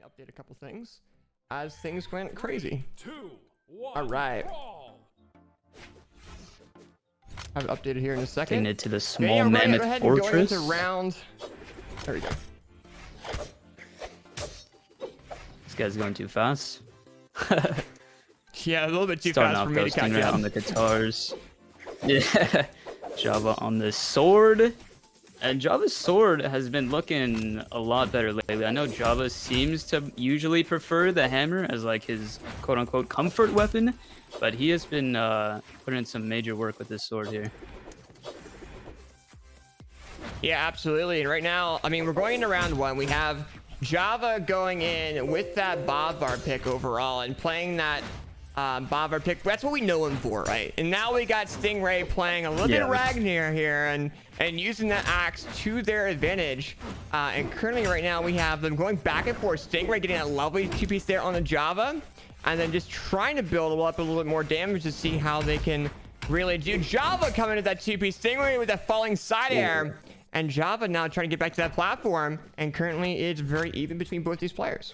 update a couple things as things went crazy. 2, 1, all right. I've updated here in a second. Taking it to the small mammoth fortress. Going into round. There we go. This guy's going too fast. Yeah, a little bit too Starting fast off for me to catch up. on the guitars. Yeah, Java on the sword. And Java's sword has been looking a lot better lately. I know Java seems to usually prefer the hammer as like his quote-unquote comfort weapon, but he has been putting in some major work with this sword here. Yeah, absolutely. And right now, I mean, we're going into round one. We have Java going in with that Bobbar pick overall and playing that Bobbar pick. That's what we know him for, right? And now we got Stingray playing a little bit of Ragnar here and using that axe to their advantage. And currently right now we have them going back and forth. Stingray getting a lovely two-piece there on the Java, and then just trying to build up a little bit more damage to see how they can really do. Java coming to that two-piece. Stingray with that falling side air. And Java now trying to get back to that platform. And currently it's very even between both these players.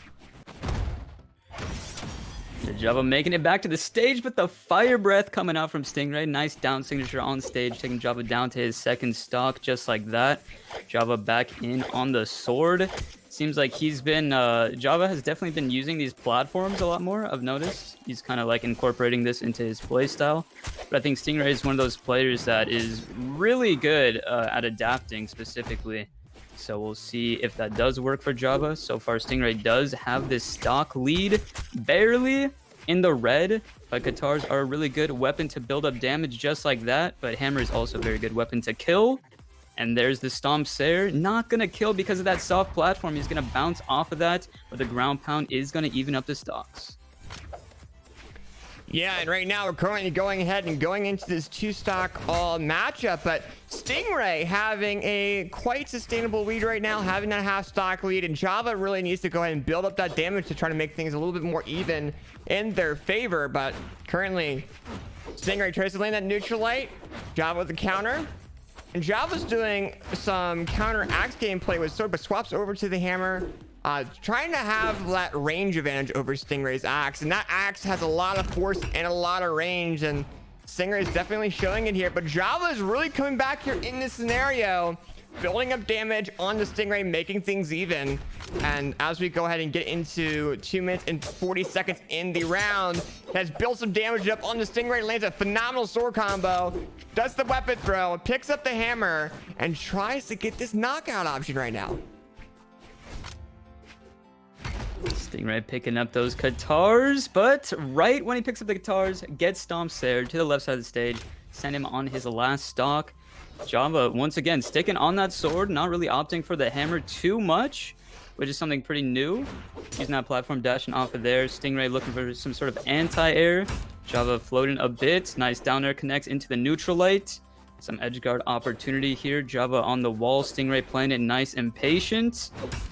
Java making it back to the stage, but the fire breath coming out from Stingray. Nice down signature on stage, taking Java down to his second stock, just like that. Java back in on the sword. Seems like he's been, Java has definitely been using these platforms a lot more, I've noticed. He's kind of like incorporating this into his playstyle. But I think Stingray is one of those players that is really good at adapting specifically. So we'll see if that does work for Java. So far, Stingray does have this stock lead, barely in the red, but guitars are a really good weapon to build up damage just like that. But hammer is also a very good weapon to kill. And there's the Stomp Sayer. Not going to kill because of that soft platform. He's going to bounce off of that, but the ground pound is going to even up the stocks. Yeah, and right now we're currently going ahead and going into this two-stock matchup, but Stingray having a quite sustainable lead right now, having that half-stock lead, and Java really needs to go ahead and build up that damage to try to make things a little bit more even in their favor, but currently Stingray tries to land that neutral light, Java with the counter, and Java's doing some counter axe gameplay with sword, but swaps over to the hammer, trying to have that range advantage over Stingray's axe, and that axe has a lot of force and a lot of range, and Stingray is definitely showing it here. But Java is really coming back here in this scenario, building up damage on the Stingray, making things even. And as we go ahead and get into 2 minutes and 40 seconds in the round, has built some damage up on the Stingray, lands a phenomenal sword combo, does the weapon throw, picks up the hammer, and tries to get this knockout option right now. Stingray picking up those guitars, but right when he picks up the guitars, gets Stomp Sayer to the left side of the stage, send him on his last stock. Java, once again, sticking on that sword, not really opting for the hammer too much, which is something pretty new. Using that platform, dashing off of there. Stingray looking for some sort of anti-air. Java floating a bit. Nice down air connects into the neutral light. Some edge guard opportunity here. Java on the wall. Stingray playing it nice and patient.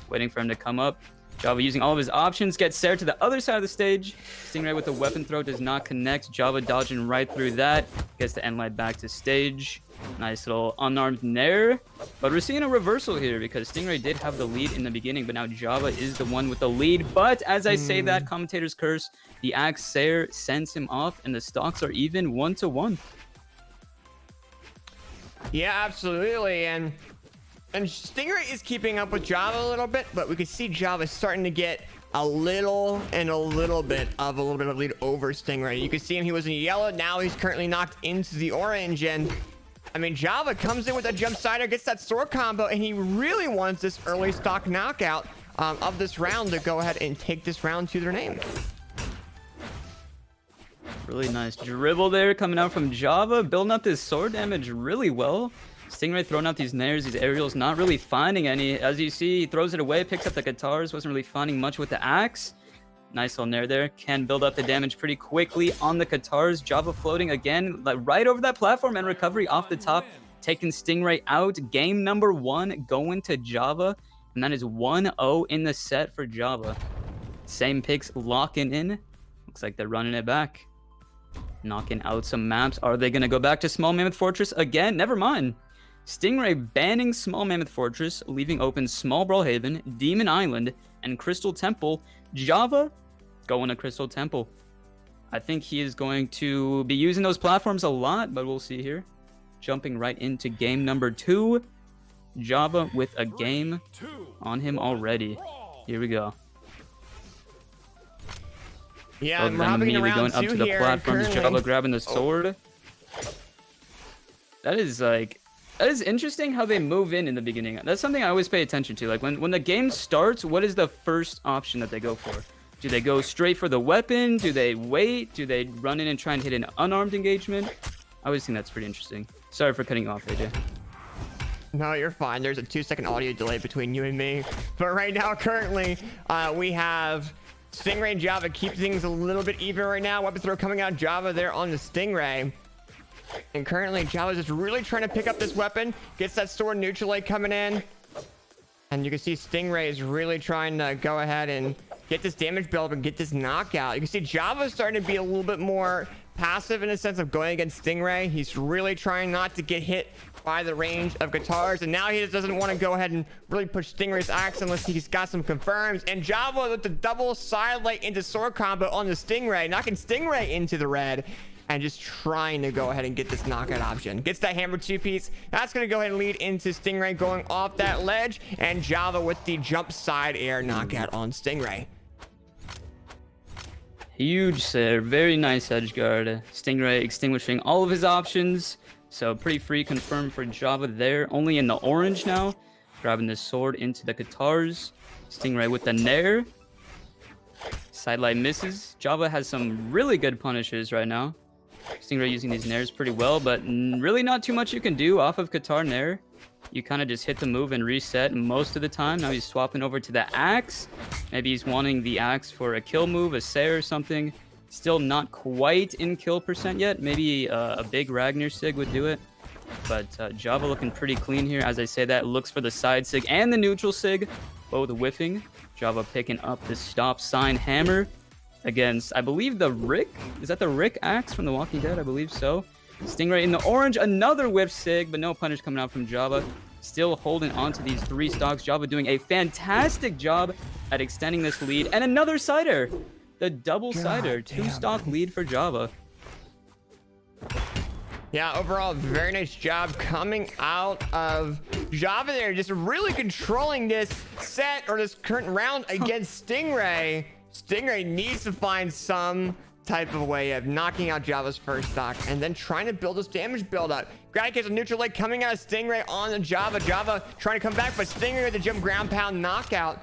Waiting for him to come up. Java using all of his options, gets Sayer to the other side of the stage. Stingray with the weapon throw does not connect. Java dodging right through that. Gets the end light back to stage. Nice little unarmed nair. But we're seeing a reversal here because Stingray did have the lead in the beginning, but now Java is the one with the lead. But as I say that, Commentator's curse, the axe Sayer sends him off, and the stocks are even 1-1. Yeah, absolutely. And Stingray is keeping up with Java a little bit, but we can see Java starting to get a little bit of lead over Stingray. You can see him, he was in yellow, now he's currently knocked into the orange, and I mean, Java comes in with a jump sider, gets that sword combo, and he really wants this early stock knockout of this round to go ahead and take this round to their name. Really nice dribble there coming out from Java, building up this sword damage really well. Stingray throwing out these nairs, these aerials, not really finding any. As you see, he throws it away, picks up the guitars, wasn't really finding much with the axe. Nice little nair there. Can build up the damage pretty quickly on the guitars. Java floating again, like right over that platform, and recovery off the top, taking Stingray out. Game number 1 going to Java, and that is 1-0 in the set for Java. Same picks locking in. Looks like they're running it back. Knocking out some maps. Are they going to go back to Small Mammoth Fortress again? Never mind. Stingray banning Small Mammoth Fortress, leaving open Small Brawlhaven, Demon Island, and Crystal Temple. Java going to Crystal Temple. I think he is going to be using those platforms a lot, but we'll see here. Jumping right into game number 2. Java with a game on him already. Here we go. Yeah, Both of them immediately going up to the platforms. Java grabbing the sword. That is interesting how they move in the beginning. That's something I always pay attention to. Like when the game starts, what is the first option that they go for? Do they go straight for the weapon? Do they wait? Do they run in and try and hit an unarmed engagement? I always think that's pretty interesting. Sorry for cutting you off, AJ. No, you're fine. There's a 2-second audio delay between you and me. But right now, currently, we have Stingray and Java keep things a little bit even right now. Weapon throw coming out. Java there on the Stingray. And currently, Java's just really trying to pick up this weapon. Gets that sword neutrally coming in. And you can see Stingray is really trying to go ahead and get this damage build and get this knockout. You can see Java's starting to be a little bit more passive in the sense of going against Stingray. He's really trying not to get hit by the range of guitars, and now he just doesn't want to go ahead and really push Stingray's axe unless he's got some confirms. And Java with the double side light into sword combo on the Stingray, knocking Stingray into the red and just trying to go ahead and get this knockout option. Gets that hammer 2-piece. That's going to go ahead and lead into Stingray going off that ledge, and Java with the jump side air knockout on Stingray. Huge save, very nice edge guard. Stingray extinguishing all of his options. So pretty free confirmed for Java there. Only in the orange now. Grabbing the sword into the guitars. Stingray with the nair. Sidelight misses. Java has some really good punishes right now. Stingray using these nairs pretty well, but really not too much you can do off of guitar nair. You kind of just hit the move and reset most of the time. Now he's swapping over to the axe. Maybe he's wanting the axe for a kill move, a say or something. Still not quite in kill percent yet. Maybe a big Ragnar Sig would do it. But Java looking pretty clean here. As I say that, looks for the side Sig and the neutral Sig. Both whiffing. Java picking up the stop sign hammer against, I believe, the Rick. Is that the Rick axe from The Walking Dead? I believe so. Stingray in the orange. Another whiff Sig, but no punish coming out from Java. Still holding on to these 3 stocks. Java doing a fantastic job at extending this lead. And another side air. The double sider, 2-stock lead for Java. Yeah, overall, very nice job coming out of Java there. Just really controlling this set or this current round against Stingray. Stingray needs to find some type of way of knocking out Java's first stock and then trying to build this damage build up. Grab a neutral leg coming out of Stingray on the Java. Java trying to come back, but Stingray with the jump ground pound knockout.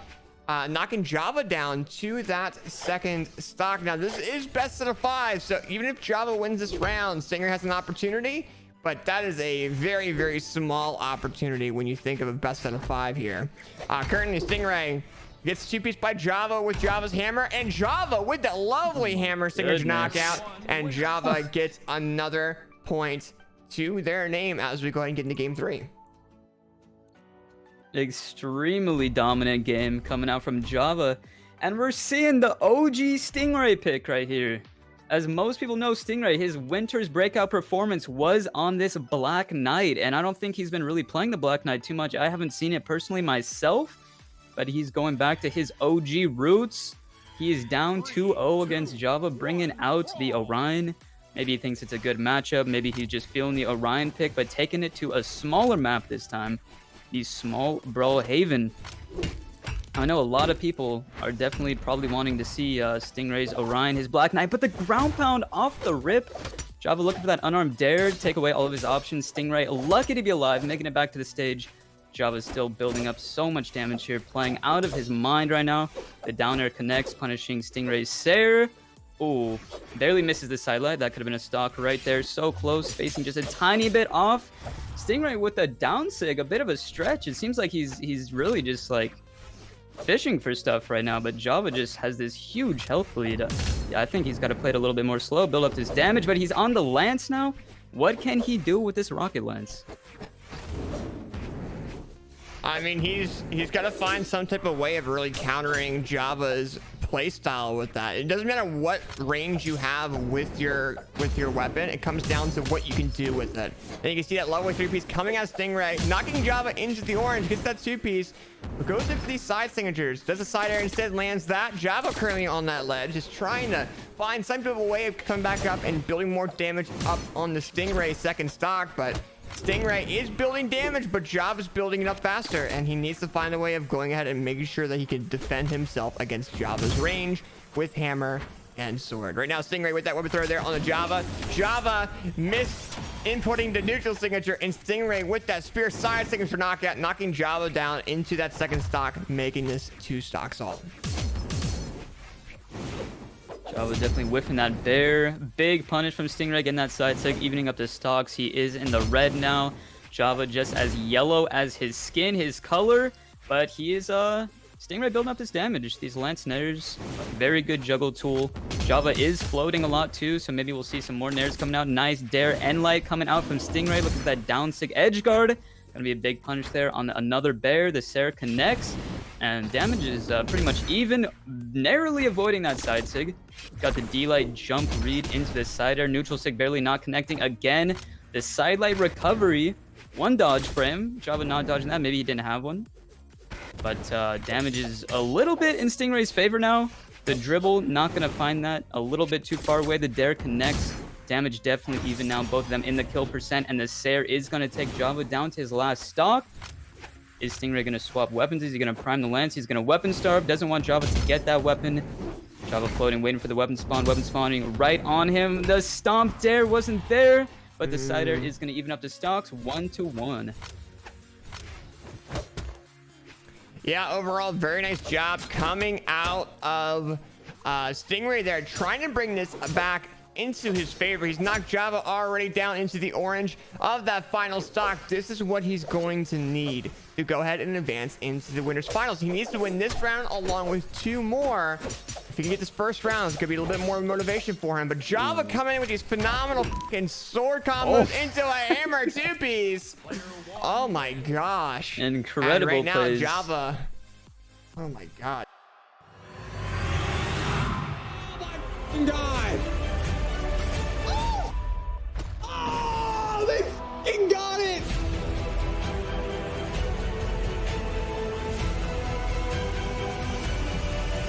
Knocking Java down to that second stock. Now, this is best out of 5, so even if Java wins this round, Stingray has an opportunity, but that is a very, very small opportunity when you think of a best out of 5 here. Currently, Stingray gets 2-piece by Java with Java's hammer, and Java with that lovely hammer signature knockout, and Java gets another point to their name as we go ahead and get into game 3. Extremely dominant game coming out from Java, and we're seeing the OG Stingray pick right here. As most people know, Stingray, his winter's breakout performance was on this Black Knight, and I don't think he's been really playing the Black Knight too much. I haven't seen it personally myself, but he's going back to his OG roots. He is down 2-0 against Java, bringing out the Orion. Maybe he thinks it's a good matchup. Maybe he's just feeling the Orion pick, but taking it to a smaller map this time. The small Brawlhalla. I know a lot of people are definitely probably wanting to see Stingray's Orion, his Black Knight, but the ground pound off the rip. Java looking for that unarmed dare to take away all of his options. Stingray lucky to be alive, making it back to the stage. Java's still building up so much damage here, playing out of his mind right now. The down air connects, punishing Stingray's Sair. Ooh, barely misses the sidelight. That could have been a stock right there. So close, facing just a tiny bit off. Stingray with a down sig, a bit of a stretch. It seems like he's really just like fishing for stuff right now, but Java just has this huge health lead. Yeah, I think he's got to play it a little bit more slow, build up his damage, but he's on the Lance now. What can he do with this Rocket Lance? I mean, he's got to find some type of way of really countering Java's play style with that. It doesn't matter what range you have with your weapon. It comes down to what you can do with it. And you can see that level 3 piece coming out of Stingray, knocking Java into the orange, gets that 2 piece, but goes in for these side signatures. Does a side air instead, lands that. Java currently on that ledge, just trying to find some type of a way of coming back up and building more damage up on the Stingray second stock, but Stingray is building damage, but Java's building it up faster, and he needs to find a way of going ahead and making sure that he can defend himself against Java's range with hammer and sword. Right now, Stingray with that weapon throw there on the Java. Java missed inputting the neutral signature, and Stingray with that spear side signature knockout, knocking Java down into that second stock, making this 2 stocks all. Java definitely whiffing that bear. Big punish from Stingray, getting that side sig, evening up the stocks. He is in the red now. Java just as yellow as his skin, his color, but he is Stingray building up this damage. These lance nares, very good juggle tool. Java is floating a lot too, so maybe we'll see some more nares coming out. Nice dare and light coming out from Stingray. Look at that down sig edge guard. Gonna be a big punish there on another bear. The Sarah connects, and damage is pretty much even, narrowly avoiding that side sig. Got the D-light jump read into the side air. Neutral sig barely not connecting again. The side light recovery, 1 dodge for him. Java not dodging that. Maybe he didn't have one. But damage is a little bit in Stingray's favor now. The dribble, not going to find that. A little bit too far away. The dare connects. Damage definitely even now. Both of them in the kill percent. And the Sair is going to take Java down to his last stock. Is Stingray going to swap weapons? Is he going to prime the lance? He's going to weapon starve. Doesn't want Java to get that weapon. Java floating, waiting for the weapon spawn. Weapon spawning right on him. The stomp dare wasn't there. But the side air is going to even up the stocks 1-1. Yeah, overall, very nice job coming out of Stingray there, trying to bring this back into his favor. He's knocked Java already down into the orange of that final stock. This is what he's going to need to go ahead and advance into the winner's finals. He needs to win this round along with 2 more. If he can get this first round, it's gonna be a little bit more motivation for him. But Java coming in with these phenomenal fucking sword combos into a hammer 2-piece. Oh my gosh. Incredible and right plays. now, Java. Oh my god. Oh my god. Oh, they fucking got it.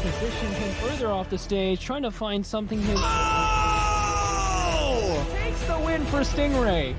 Position him further off the stage, trying to find something his Oh! takes the win for Stingray.